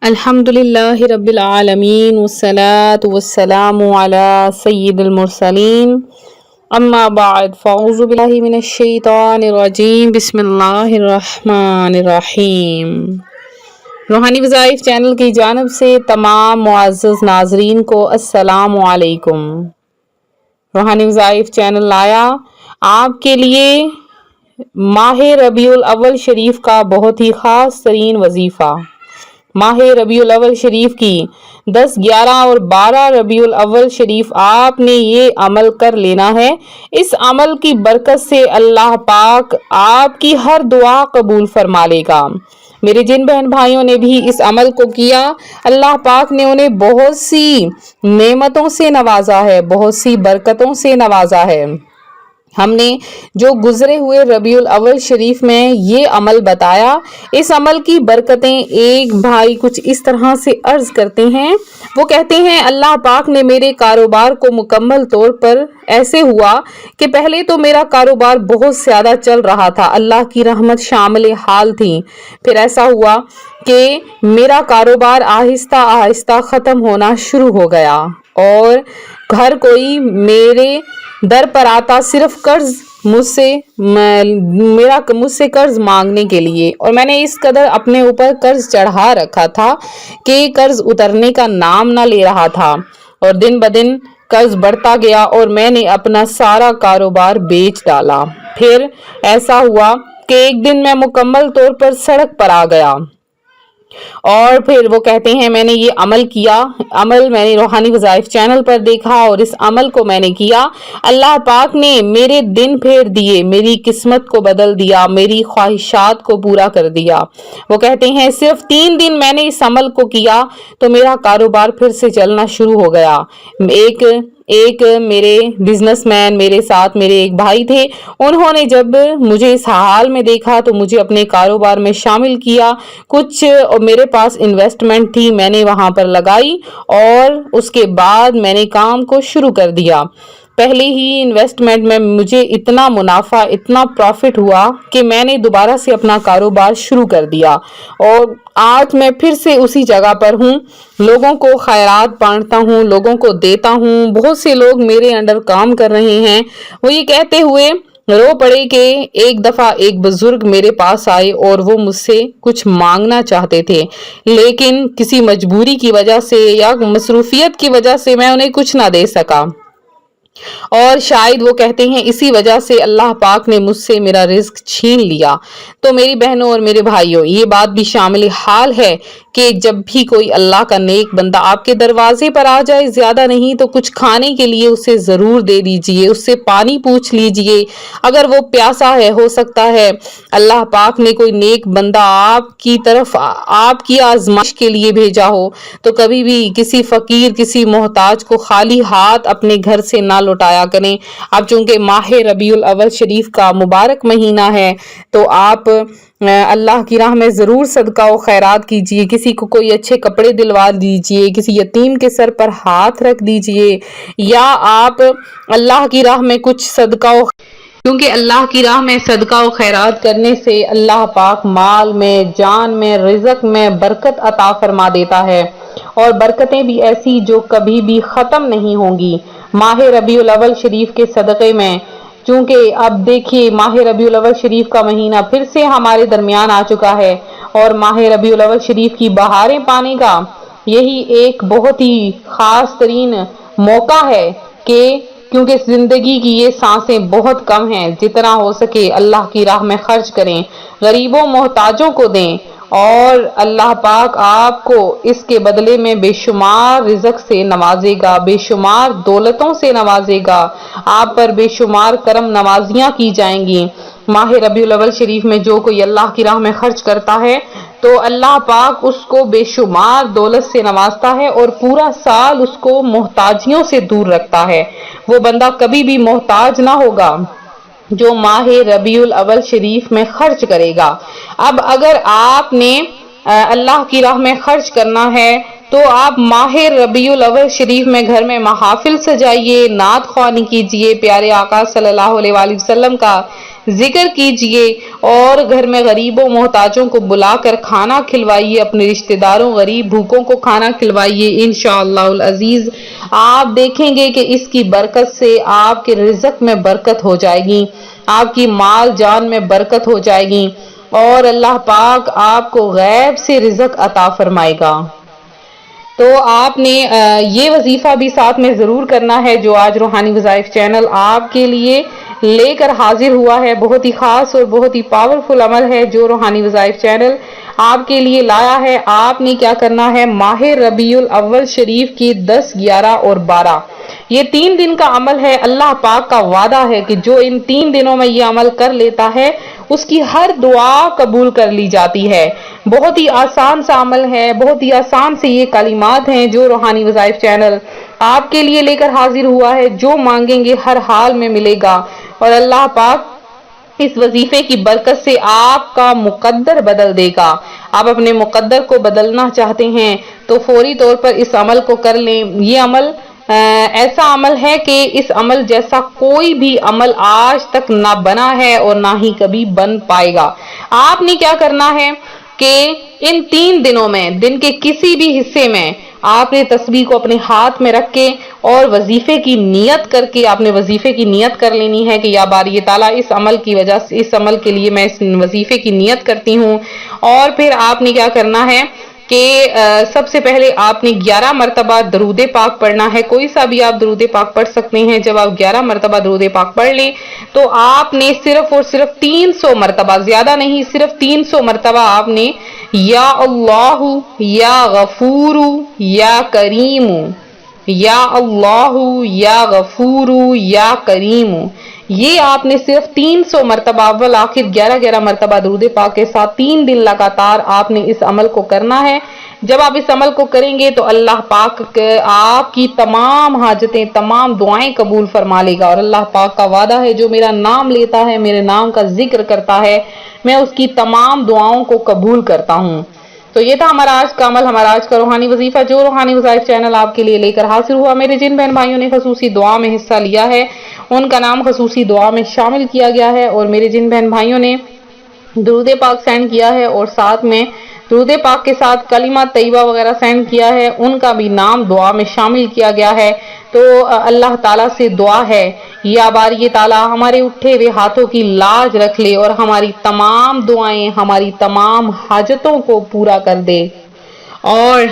الحمدللہ رب العالمین والصلاة والسلام علی سید المرسلین اما بعد فاعوذ باللہ من الشیطان الرجیم بسم اللہ الرحمن الرحیم۔ روحانی وظائف چینل کی جانب سے تمام معزز ناظرین کو السلام علیکم۔ روحانی وظائف چینل لایا آپ کے لیے ماہ ربیع الاول شریف کا بہت ہی خاص ترین وظیفہ۔ ماہ ربیع الاول شریف کی 10، 11 اور 12 ربیع الاول شریف آپ نے یہ عمل کر لینا ہے۔ اس عمل کی برکت سے اللہ پاک آپ کی ہر دعا قبول فرما لے گا۔ میرے جن بہن بھائیوں نے بھی اس عمل کو کیا، اللہ پاک نے انہیں بہت سی نعمتوں سے نوازا ہے، بہت سی برکتوں سے نوازا ہے۔ ہم نے جو گزرے ہوئے ربیع الاول شریف میں یہ عمل بتایا، اس عمل کی برکتیں ایک بھائی کچھ اس طرح سے عرض کرتے ہیں۔ وہ کہتے ہیں اللہ پاک نے میرے کاروبار کو مکمل طور پر ایسے ہوا کہ پہلے تو میرا کاروبار بہت زیادہ چل رہا تھا، اللہ کی رحمت شامل حال تھی۔ پھر ایسا ہوا کہ میرا کاروبار آہستہ آہستہ ختم ہونا شروع ہو گیا اور ہر کوئی میرے در پر آتا صرف مجھ سے قرض مانگنے کے لیے، اور میں نے اس قدر اپنے اوپر قرض چڑھا رکھا تھا کہ قرض اترنے کا نام نہ لے رہا تھا، اور دن بدن قرض بڑھتا گیا اور میں نے اپنا سارا کاروبار بیچ ڈالا۔ پھر ایسا ہوا کہ ایک دن میں مکمل طور پر سڑک پر آ گیا، اور پھر وہ کہتے ہیں میں نے یہ عمل کیا، میں نے روحانی وظائف چینل پر دیکھا اور اس عمل کو میں نے کیا۔ اللہ پاک نے میرے دن پھیر دیے، میری قسمت کو بدل دیا، میری خواہشات کو پورا کر دیا۔ وہ کہتے ہیں صرف 3 دن میں نے اس عمل کو کیا تو میرا کاروبار پھر سے چلنا شروع ہو گیا۔ ایک میرے بزنس مین میرے ساتھ میرے ایک بھائی تھے، انہوں نے جب مجھے اس حال میں دیکھا تو مجھے اپنے کاروبار میں شامل کیا۔ کچھ میرے پاس انویسٹمنٹ تھی، میں نے وہاں پر لگائی اور اس کے بعد میں نے کام کو شروع کر دیا۔ پہلے ہی انویسٹمنٹ میں مجھے اتنا منافع، اتنا پروفٹ ہوا کہ میں نے دوبارہ سے اپنا کاروبار شروع کر دیا، اور آج میں پھر سے اسی جگہ پر ہوں، لوگوں کو خیرات بانٹتا ہوں، لوگوں کو دیتا ہوں۔ بہت سے لوگ میرے انڈر کام کر رہے ہیں۔ وہ یہ کہتے ہوئے رو پڑے کہ ایک دفعہ ایک بزرگ میرے پاس آئے اور وہ مجھ سے کچھ مانگنا چاہتے تھے، لیکن کسی مجبوری کی وجہ سے یا مصروفیت کی وجہ سے میں انہیں کچھ نہ دے سکا، اور شاید وہ کہتے ہیں اسی وجہ سے اللہ پاک نے مجھ سے میرا رزق چھین لیا۔ تو میری بہنوں اور میرے بھائیوں، یہ بات بھی شامل حال ہے کہ جب بھی کوئی اللہ کا نیک بندہ آپ کے دروازے پر آ جائے، زیادہ نہیں تو کچھ کھانے کے لیے اسے ضرور دے دیجئے، اس سے پانی پوچھ لیجئے۔ اگر وہ پیاسا ہے، ہو سکتا ہے اللہ پاک نے کوئی نیک بندہ آپ کی طرف آپ کی آزمائش کے لیے بھیجا ہو، تو کبھی بھی کسی فقیر، کسی محتاج کو خالی ہاتھ اپنے گھر سے نہ لوٹایا کریں۔ اب چونکہ ماہ ربیع الاول شریف کا مبارک مہینہ ہے تو آپ اللہ کی راہ میں ضرور صدقہ و خیرات کیجئے، کسی کو کوئی اچھے کپڑے دلوا دیجئے، کسی یتیم کے سر پر ہاتھ رکھ دیجئے، یا آپ اللہ کی راہ میں کچھ کیونکہ اللہ کی راہ میں صدقہ و خیرات کرنے سے اللہ پاک مال میں، جان میں، رزق میں برکت عطا فرما دیتا ہے، اور برکتیں بھی ایسی جو کبھی بھی ختم نہیں ہوں گی۔ ماہ ربیع الاول شریف کے صدقے میں، چونکہ اب دیکھیے ماہ ربیع الاول شریف کا مہینہ پھر سے ہمارے درمیان آ چکا ہے، اور ماہ ربیع الاول شریف کی بہاریں پانے کا یہی ایک بہت ہی خاص ترین موقع ہے کہ کیونکہ زندگی کی یہ سانسیں بہت کم ہیں، جتنا ہو سکے اللہ کی راہ میں خرچ کریں، غریبوں محتاجوں کو دیں، اور اللہ پاک آپ کو اس کے بدلے میں بے شمار رزق سے نوازے گا، بے شمار دولتوں سے نوازے گا، آپ پر بے شمار کرم نوازیاں کی جائیں گی۔ ماہ ربیع الاول شریف میں جو کوئی اللہ کی راہ میں خرچ کرتا ہے تو اللہ پاک اس کو بے شمار دولت سے نوازتا ہے، اور پورا سال اس کو محتاجیوں سے دور رکھتا ہے۔ وہ بندہ کبھی بھی محتاج نہ ہوگا جو ماہ ربیع الاول شریف میں خرچ کرے گا۔ اب اگر آپ نے اللہ کی راہ میں خرچ کرنا ہے تو آپ ماہ ربیع الاول شریف میں گھر میں محافل سجائیے، نعت خوانی کیجیے، پیارے آقا صلی اللہ علیہ وآلہ وسلم کا ذکر کیجئے اور گھر میں غریبوں محتاجوں کو بلا کر کھانا کھلوائیے، اپنے رشتہ داروں غریب بھوکوں کو کھانا کھلوائیے۔ انشاءاللہ العزیز آپ دیکھیں گے کہ اس کی برکت سے آپ کے رزق میں برکت ہو جائے گی، آپ کی مال جان میں برکت ہو جائے گی اور اللہ پاک آپ کو غیب سے رزق عطا فرمائے گا۔ تو آپ نے یہ وظیفہ بھی ساتھ میں ضرور کرنا ہے جو آج روحانی وظائف چینل آپ کے لیے لے کر حاضر ہوا ہے۔ بہت ہی خاص اور بہت ہی پاورفل عمل ہے جو روحانی وظائف چینل آپ کے لیے لایا ہے۔ آپ نے کیا کرنا ہے، ماہ ربیع الاول شریف کی 10، 11 اور 12 یہ 3 دن کا عمل ہے۔ اللہ پاک کا وعدہ ہے کہ جو ان 3 دنوں میں یہ عمل کر لیتا ہے اس کی ہر دعا قبول کر لی جاتی ہے۔ بہت ہی آسان سا عمل ہے، بہت ہی آسان سے یہ کلمات ہیں جو روحانی وظائف چینل آپ کے لیے لے کر حاضر ہوا ہے۔ جو مانگیں گے ہر حال میں ملے گا اور اللہ پاک اس وظیفے کی برکت سے آپ کا مقدر بدل دے گا۔ آپ اپنے مقدر کو بدلنا چاہتے ہیں تو فوری طور پر اس عمل کو کر لیں۔ یہ عمل ایسا عمل ہے کہ اس عمل جیسا کوئی بھی عمل آج تک نہ بنا ہے اور نہ ہی کبھی بن پائے گا۔ آپ نے کیا کرنا ہے کہ ان 3 دنوں میں دن کے کسی بھی حصے میں آپ نے تسبیح کو اپنے ہاتھ میں رکھ کے اور وظیفے کی نیت کر کے آپ نے وظیفے کی نیت کر لینی ہے کہ یا باری تعالیٰ اس عمل کی وجہ سے، اس عمل کے لیے میں اس وظیفے کی نیت کرتی ہوں۔ اور پھر آپ نے کیا کرنا ہے کہ سب سے پہلے آپ نے 11 مرتبہ درود پاک پڑھنا ہے۔ کوئی سا بھی آپ درود پاک پڑھ سکتے ہیں۔ جب آپ 11 مرتبہ درود پاک پڑھ لیں تو آپ نے صرف اور صرف 300 مرتبہ، زیادہ نہیں، صرف 300 مرتبہ آپ نے یا اللہ یا غفور یا کریم، یا اللہ یا غفور یا کریم، یہ آپ نے صرف 300 مرتبہ اول آخر 11 مرتبہ درود پاک کے ساتھ 3 دن لگاتار آپ نے اس عمل کو کرنا ہے۔ جب آپ اس عمل کو کریں گے تو اللہ پاک آپ کی تمام حاجتیں، تمام دعائیں قبول فرما لے گا، اور اللہ پاک کا وعدہ ہے جو میرا نام لیتا ہے، میرے نام کا ذکر کرتا ہے، میں اس کی تمام دعاؤں کو قبول کرتا ہوں۔ تو یہ تھا ہمارا آج کا عمل، ہمارا آج کا روحانی وظیفہ جو روحانی وظائف چینل آپ کے لیے لے کر حاضر ہوا۔ میرے جن بہن بھائیوں نے خصوصی دعا میں حصہ لیا ہے ان کا نام خصوصی دعا میں شامل کیا گیا ہے، اور میرے جن بہن بھائیوں نے درود پاک سینڈ کیا ہے اور ساتھ میں درود پاک کے ساتھ کلمہ طیبہ وغیرہ سینڈ کیا ہے ان کا بھی نام دعا میں شامل کیا گیا ہے۔ تو اللہ تعالیٰ سے دعا ہے یا باری تعالیٰ ہمارے اٹھے ہوئے ہاتھوں کی لاج رکھ لے اور ہماری تمام دعائیں، ہماری تمام حاجتوں کو پورا کر دے، اور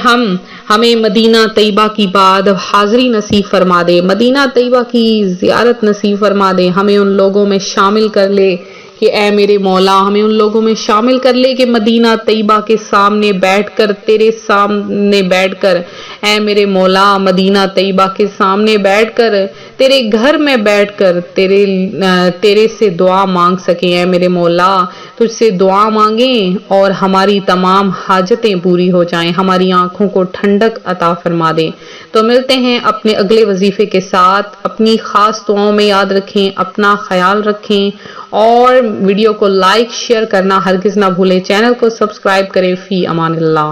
ہمیں مدینہ طیبہ کی بعد حاضری نصیب فرما دے، مدینہ طیبہ کی زیارت نصیب فرما دے، ہمیں ان لوگوں میں شامل کر لے کہ اے میرے مولا، ہمیں ان لوگوں میں شامل کر لے کہ مدینہ طیبہ کے سامنے بیٹھ کر، تیرے سامنے بیٹھ کر، اے میرے مولا مدینہ طیبہ کے سامنے بیٹھ کر، تیرے گھر میں بیٹھ کر تیرے سے دعا مانگ سکیں۔ اے میرے مولا تجھ سے دعا مانگیں اور ہماری تمام حاجتیں پوری ہو جائیں، ہماری آنکھوں کو ٹھنڈک عطا فرما دیں۔ تو ملتے ہیں اپنے اگلے وظیفے کے ساتھ۔ اپنی خاص دعاؤں میں یاد رکھیں، اپنا خیال رکھیں اور ویڈیو کو لائک شیئر کرنا ہرگز نہ بھولیں۔ چینل کو سبسکرائب کریں۔ فی امان اللہ۔